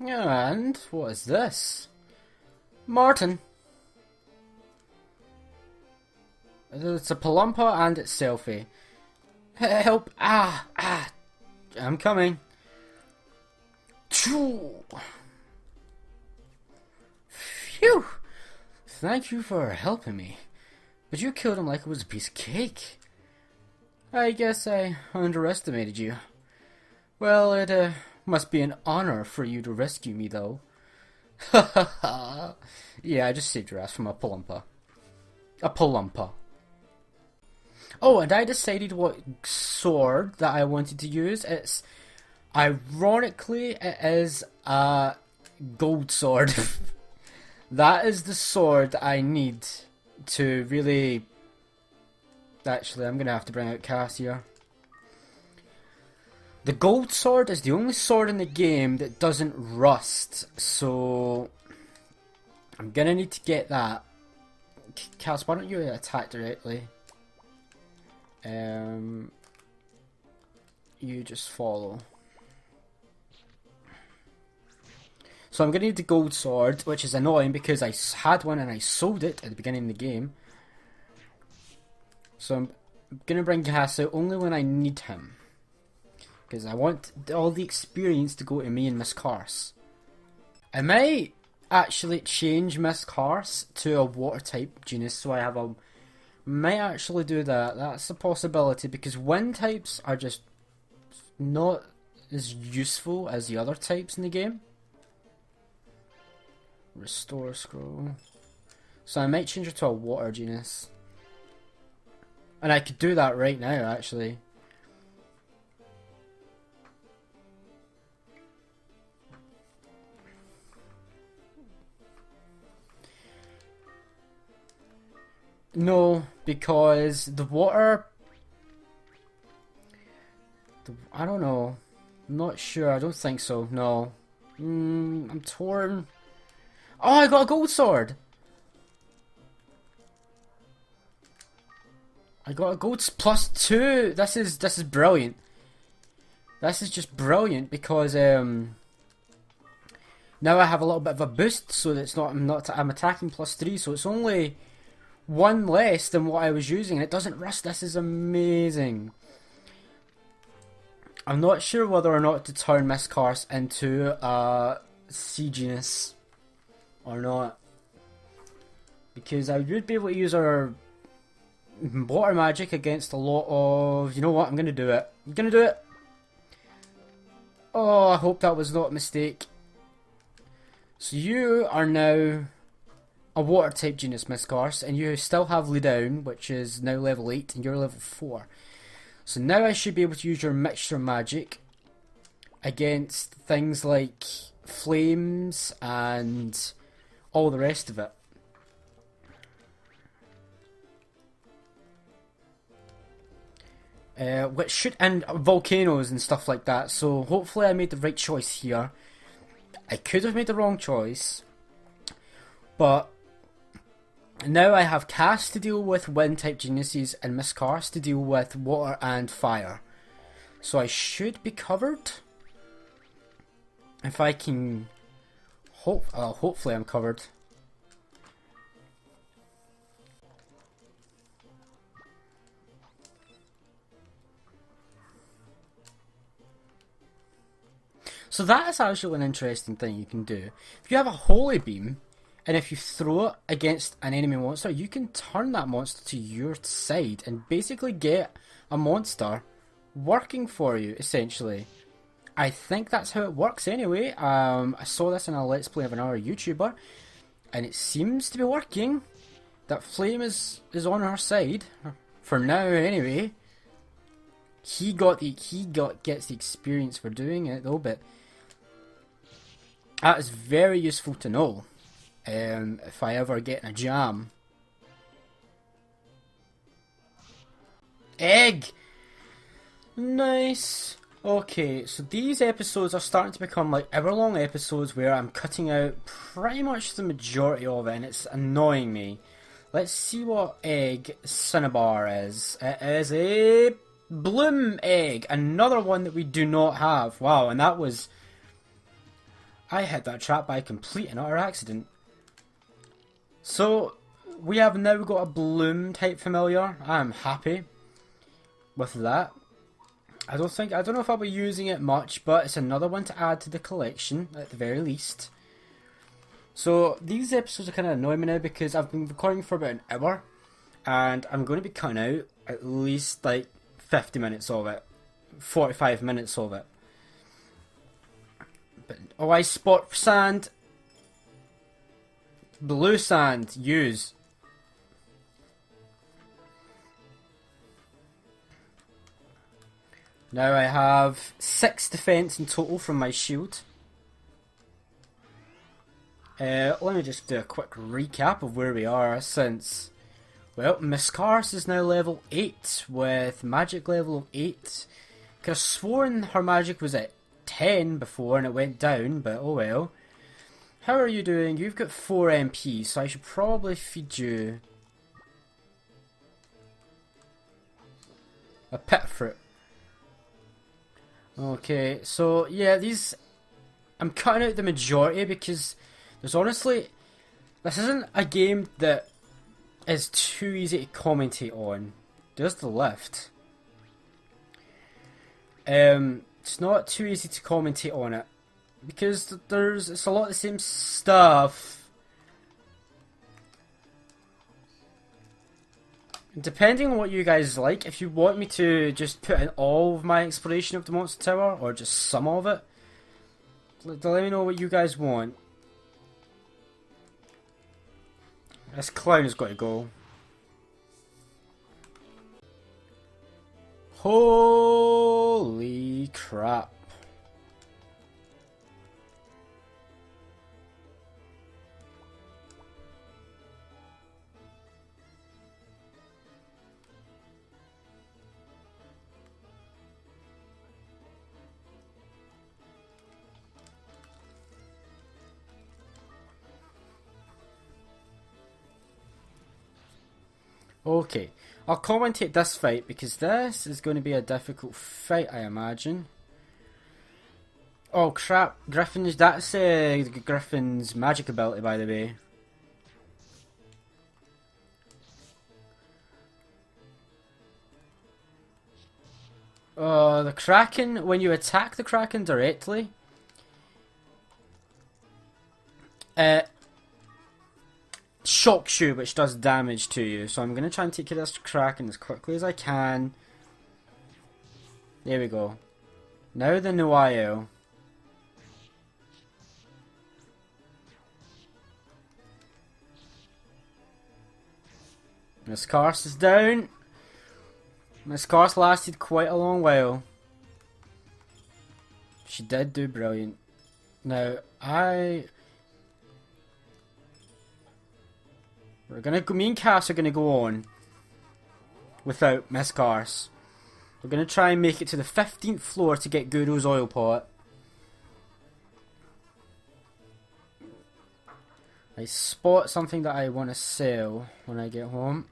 And what is this? Martin. It's a palumpa and it's selfie. Help! I'm coming. Phew! Thank you for helping me. But you killed him like it was a piece of cake. I guess I underestimated you. Well, it must be an honor for you to rescue me, though. Ha ha ha. Yeah, I just saved your ass from a palumpa. A palumpa. Oh, and I decided what sword that I wanted to use. It's, ironically, it is a gold sword. That is the sword that I need to really... Actually, I'm going to have to bring out Cass here. The gold sword is the only sword in the game that doesn't rust, so I'm going to need to get that. Cass, why don't you attack directly? You just follow. So I'm going to need the gold sword, which is annoying because I had one and I sold it at the beginning of the game. So I'm going to bring Cass out only when I need him. Because I want all the experience to go to me and Miss Cars. I might actually change Miss Cars to a water type genus, so I have a... Might actually do that. That's a possibility because wind types are just not as useful as the other types in the game. Restore scroll. So I might change her to a water genus. And I could do that right now, actually. No, because the water... I don't know. I'm not sure. I don't think so. No. I'm torn. Oh, I got a gold sword! I got a gold +2. This is brilliant. This is just brilliant because now I have a little bit of a boost, so that it's not I'm attacking +3, so it's only one less than what I was using, and it doesn't rust. This is amazing. I'm not sure whether or not to turn Miss Cars into a sea genus or not, because I would be able to use her water magic against a lot of... You know what? I'm going to do it. I'm going to do it. Oh, I hope that was not a mistake. So you are now a water type genus, Miss Cars, and you still have Lay Down, which is now level 8, and you're level 4. So now I should be able to use your mixture magic against things like flames and all the rest of it. Which should, and volcanoes and stuff like that. So hopefully I made the right choice here. I could have made the wrong choice, but now I have Cass to deal with wind type geniuses and Miss Cars to deal with water and fire. So I should be covered. If I can hopefully I'm covered. So that is actually an interesting thing you can do. If you have a holy beam, and if you throw it against an enemy monster, you can turn that monster to your side and basically get a monster working for you, essentially. I think that's how it works anyway. I saw this in a Let's Play of another YouTuber, and it seems to be working. That flame is on our side, for now anyway. He gets the experience for doing it though, but that is very useful to know. If I ever get in a jam. Egg! Nice! Okay, so these episodes are starting to become like hour-long episodes where I'm cutting out pretty much the majority of it, and it's annoying me. Let's see what egg Cinnabar is. It is a bloom egg, another one that we do not have. Wow, and that was I hit that trap by complete and utter accident. So, we have now got a bloom type familiar. I'm happy with that. I don't know if I'll be using it much, but it's another one to add to the collection at the very least. So these episodes are kind of annoying me now because I've been recording for about an hour, and I'm going to be cutting out at least like 50 minutes of it, 45 minutes of it. But oh, I spot sand, blue sand, use. Now I have 6 defense in total from my shield. Let me just do a quick recap of where we are since... Well, Miss Cars is now level 8 with magic level of 8. Could have sworn her magic was at 10 before and it went down, but oh well. How are you doing? You've got 4 MP, so I should probably feed you a pit fruit. Okay, so yeah, these... I'm cutting out the majority because there's honestly... This isn't a game that is too easy to commentate on. There's the lift. It's not too easy to commentate on it because it's a lot of the same stuff. Depending on what you guys like, if you want me to just put in all of my exploration of the Monster Tower, or just some of it, let me know what you guys want. This clown has got to go. Holy crap. Okay, I'll commentate this fight because this is going to be a difficult fight, I imagine. Oh crap, Griffin's, that's Griffin's magic ability, by the way. The Kraken, when you attack the Kraken directly, shocks you, which does damage to you. So I'm going to try and take care of this Kraken as quickly as I can. There we go. Now the Noio. Miss Cars is down. Miss Cars lasted quite a long while. She did do brilliant. Now, me and Cass are gonna go on without Miss Cars. We're gonna try and make it to the 15th floor to get Guru's oil pot. I spot something that I want to sell when I get home.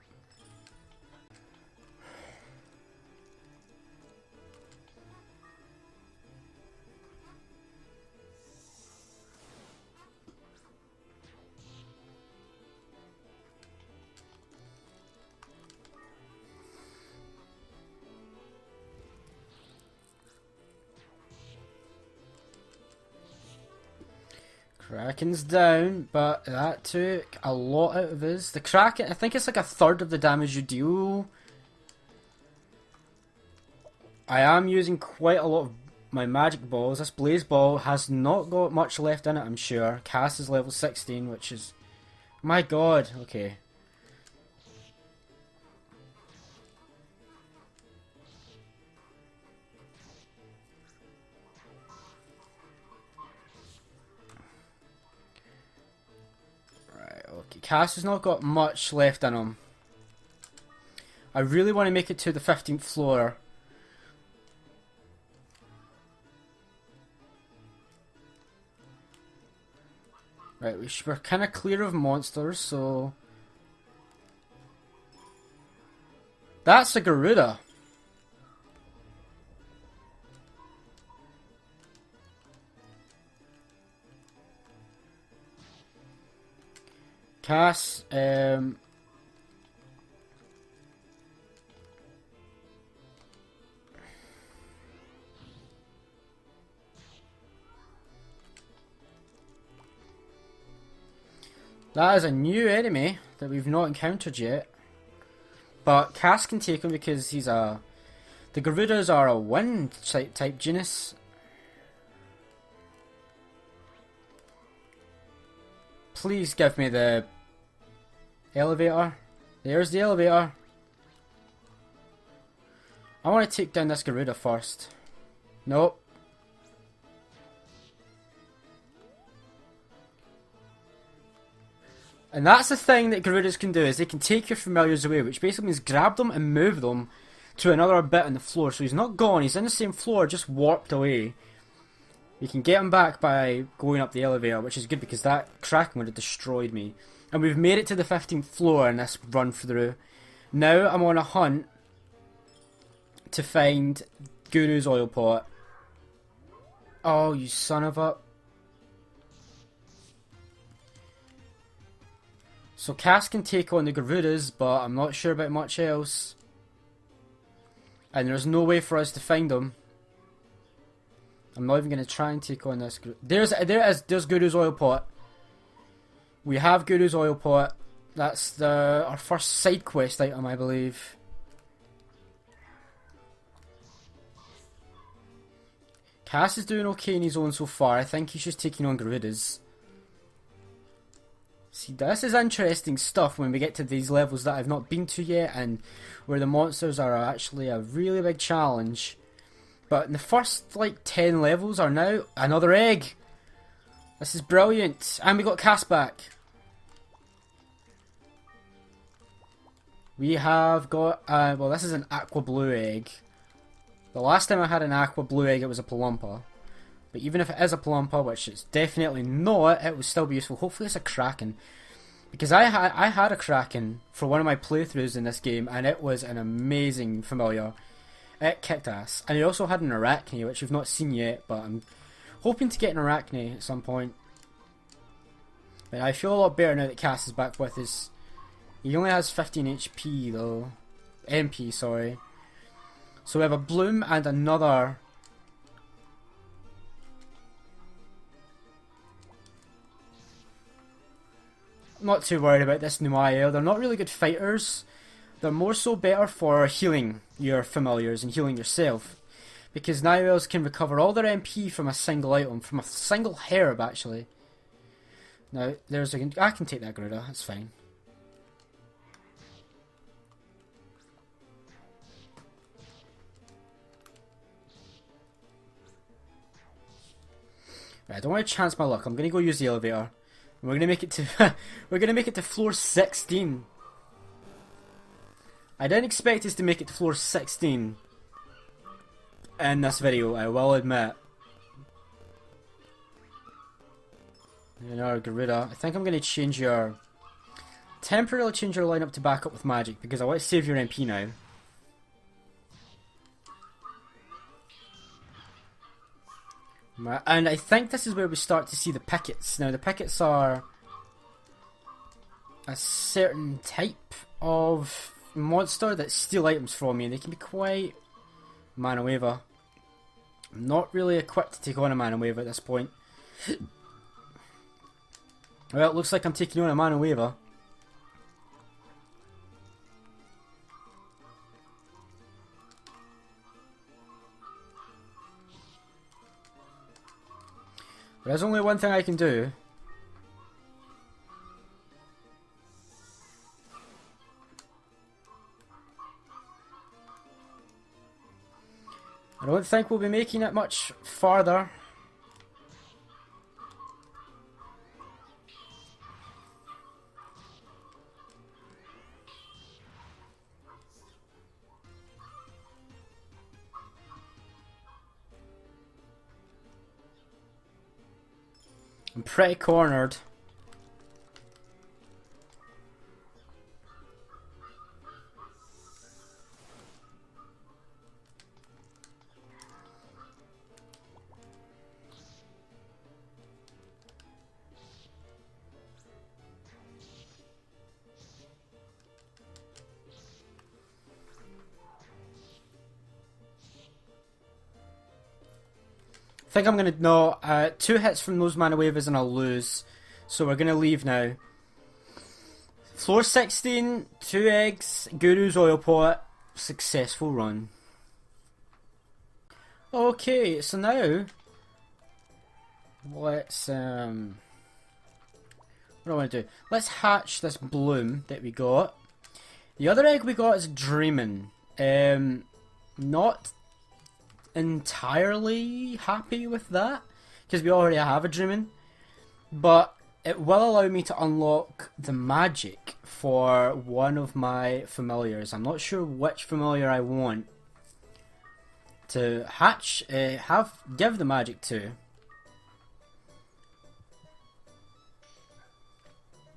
Kraken's down, but that took a lot out of us. The Kraken, I think it's like a third of the damage you deal. I am using quite a lot of my magic balls. This blaze ball has not got much left in it, I'm sure. Cass is level 16, which is... My god, okay. Cass has not got much left in him. I really want to make it to the 15th floor. Right, we're kind of clear of monsters, so... That's a Garuda. Cass, that is a new enemy that we've not encountered yet. But Cass can take him because he's a... The Garudas are a wind type genus. Please give me the elevator. There's the elevator. I want to take down this Garuda first. Nope. And that's the thing that Garudas can do, is they can take your familiars away, which basically means grab them and move them to another bit on the floor. So he's not gone, he's in the same floor, just warped away. You can get him back by going up the elevator, which is good because that Kraken would have destroyed me. And we've made it to the 15th floor in this run through. Now I'm on a hunt to find Guru's oil pot. Oh, you son of a... So Cass can take on the Garudas, but I'm not sure about much else. And there's no way for us to find them. I'm not even going to try and take on this. There's Guru's oil pot. We have Guru's oil pot. That's our first side quest item, I believe. Cass is doing okay in his own so far. I think he's just taking on Garudas. See, this is interesting stuff when we get to these levels that I've not been to yet, and where the monsters are actually a really big challenge. But in the first, like, 10 levels are now another egg. This is brilliant. And we got Cass back. We have got, well, this is an aqua blue egg. The last time I had an aqua blue egg, it was a Palumpa. But even if it is a Palumpa, which it's definitely not, it would still be useful. Hopefully it's a Kraken. Because I had a Kraken for one of my playthroughs in this game, and it was an amazing familiar. It kicked ass. And it also had an Arachne, which we've not seen yet, but I'm hoping to get an Arachne at some point. But I feel a lot better now that Cass is back with us. He only has 15 HP though. MP, sorry. So we have a Bloom and another... I'm not too worried about this Numael. They're not really good fighters. They're more so better for healing your familiars and healing yourself. Because Numaels can recover all their MP from a single item, from a single herb actually. Now, there's a... I can take that Garuda, that's fine. Right, I don't want to chance my luck. I'm going to go use the elevator. And we're going to make it to... we're going to make it to floor 16. I didn't expect us to make it to floor 16 in this video, I will admit. You know, Garuda. I think I'm going to change your... temporarily change your lineup to back up with magic because I want to save your MP now. And I think this is where we start to see the pickets. Now the pickets are a certain type of monster that steal items from me, and they can be quite mana waver. I'm not really equipped to take on a mana waver at this point. Well, it looks like I'm taking on a mana waver. There's only one thing I can do. I don't think we'll be making it much farther. I'm pretty cornered. think I'm gonna no. 2 hits from those mana waivers and I'll lose. So we're gonna leave now. Floor 16, 2 eggs, Guru's oil pot, successful run. Okay, so now let's what do I want to do? Let's hatch this bloom that we got. The other egg we got is dreaming. Not entirely happy with that because we already have a dreaming, but it will allow me to unlock the magic for one of my familiars. I'm not sure which familiar I want to hatch, give the magic to.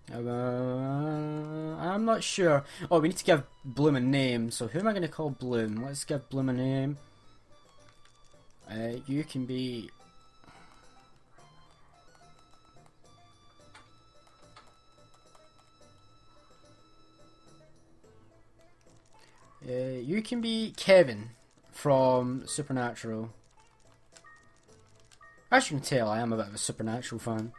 I'm not sure. Oh, we need to give Bloom a name. So who am I going to call Bloom? Let's give Bloom a name. You can be... you can be Kevin from Supernatural. As you can tell, I am a bit of a Supernatural fan.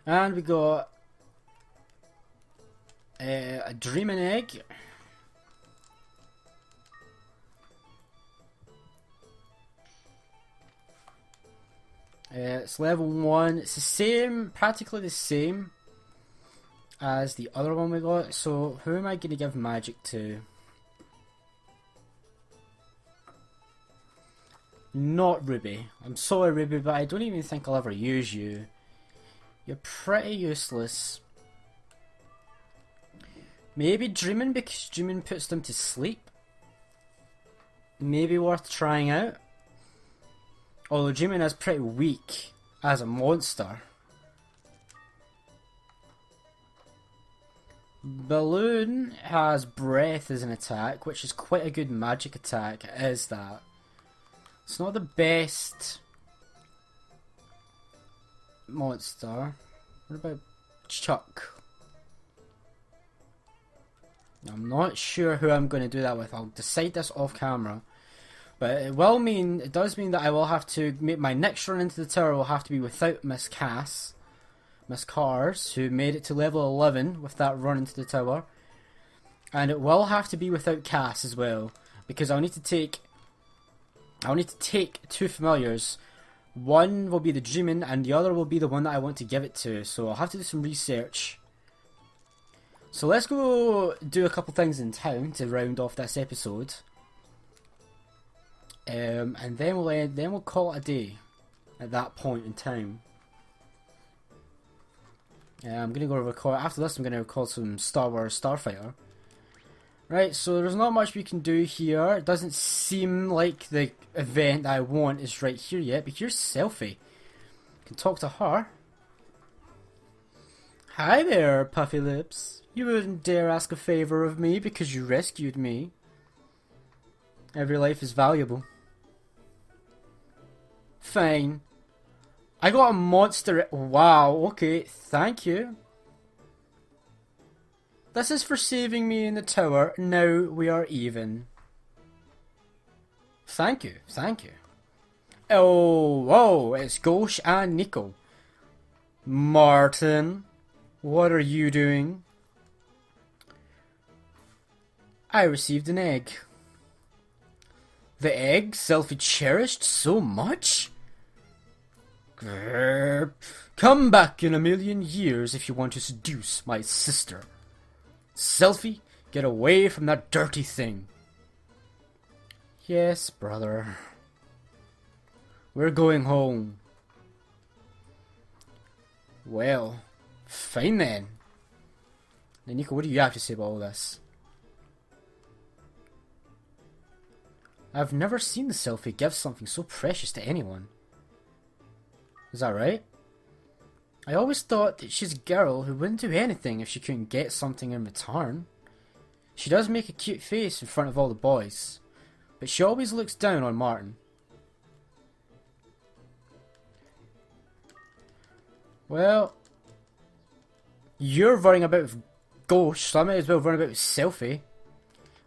And we got a dreaming egg. It's level 1. It's the same, practically the same as the other one we got. So who am I going to give magic to? Not Ruby. I'm sorry, Ruby, but I don't even think I'll ever use you. You're pretty useless. Maybe Dreaming, because Dreaming puts them to sleep. Maybe worth trying out. Although Dreaming is pretty weak as a monster. Balloon has Breath as an attack, which is quite a good magic attack. It is that. It's not the best monster. What about Chuck? I'm not sure who I'm going to do that with. I'll decide this off camera. But it does mean that I will have to make my next run into the tower will have to be without Miss Cars, who made it to level 11 with that run into the tower. And it will have to be without Cass as well, because I'll need to take 2 familiars. One will be the Dreamin' and the other will be the one that I want to give it to, so I'll have to do some research. So let's go do a couple things in town to round off this episode. And then we'll call it a day at that point in time. I'm gonna go record after this. I'm gonna record some Star Wars Starfighter. Right, so there's not much we can do here. It doesn't seem like the event that I want is right here yet. But here's Selfie. Can talk to her. Hi there, Puffy Lips. You wouldn't dare ask a favor of me because you rescued me. Every life is valuable. Fine. I got a monster. Wow, okay, thank you. This is for saving me in the tower. Now we are even. Thank you, thank you. Oh, whoa, it's Ghosh and Nico. Martin, what are you doing? I received an egg. The egg Selfie cherished so much? Grrr. Come back in a million years if you want to seduce my sister. Selfie, get away from that dirty thing. Yes, brother. We're going home. Well, fine then. Now, Nico, what do you have to say about all this? I've never seen the Selfie give something so precious to anyone. Is that right? I always thought that she's a girl who wouldn't do anything if she couldn't get something in return. She does make a cute face in front of all the boys, but she always looks down on Martin. Well, you're running about with Ghost, so I might as well run about with Selfie.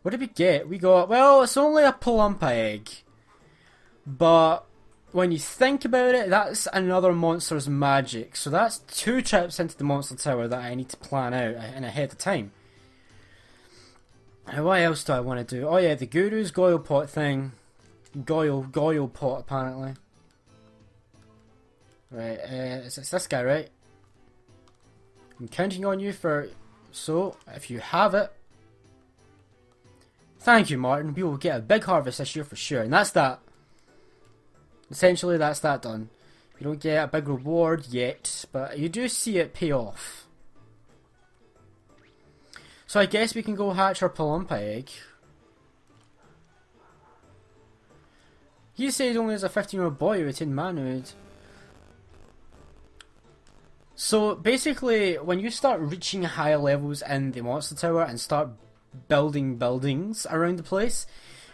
What did we get? We got, well, it's only a Palumpa egg. But when you think about it, that's another monster's magic. So that's 2 trips into the monster tower that I need to plan out and ahead of time. Now, what else do I want to do? Oh yeah, the Guru's Goyle pot thing. Goyle pot, apparently. Right, it's this guy, right? I'm counting on you for... So, if you have it... Thank you, Martin. We will get a big harvest this year for sure. And that's that. Essentially, that's that done. You don't get a big reward yet, but you do see it pay off. So I guess we can go hatch our Palumpa egg. He says only as a 15-year-old boy who attained manhood. So basically, when you start reaching higher levels in the monster tower and start building buildings around the place,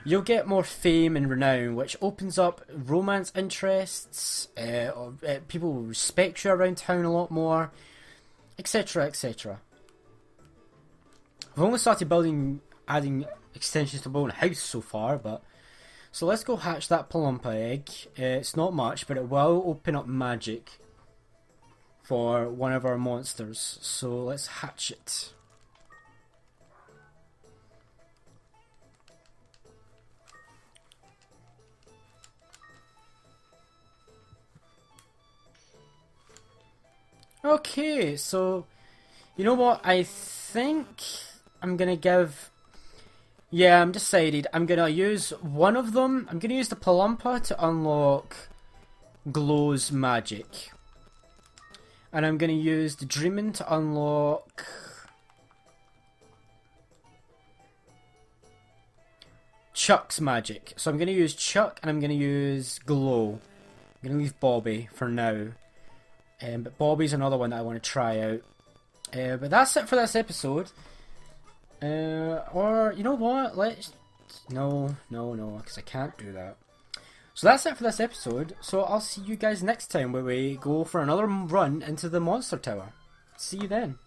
you'll get more fame and renown, which opens up romance interests, people will respect you around town a lot more, etc, etc. I've only started adding extensions to my own house so far, but... So let's go hatch that Palumpa egg. It's not much, but it will open up magic for one of our monsters. So let's hatch it. Okay, so you know what? I think I'm gonna give... Yeah, I'm decided. I'm gonna use one of them. I'm gonna use the Palumpa to unlock Glow's magic. And I'm gonna use the Dreamin' to unlock... Chuck's magic. So I'm gonna use Chuck and I'm gonna use Glow. I'm gonna leave Bobby for now. But Bobby's another one that I want to try out. But that's it for this episode. Or, you know what? No, because I can't do that. So that's it for this episode. So I'll see you guys next time where we go for another run into the monster tower. See you then.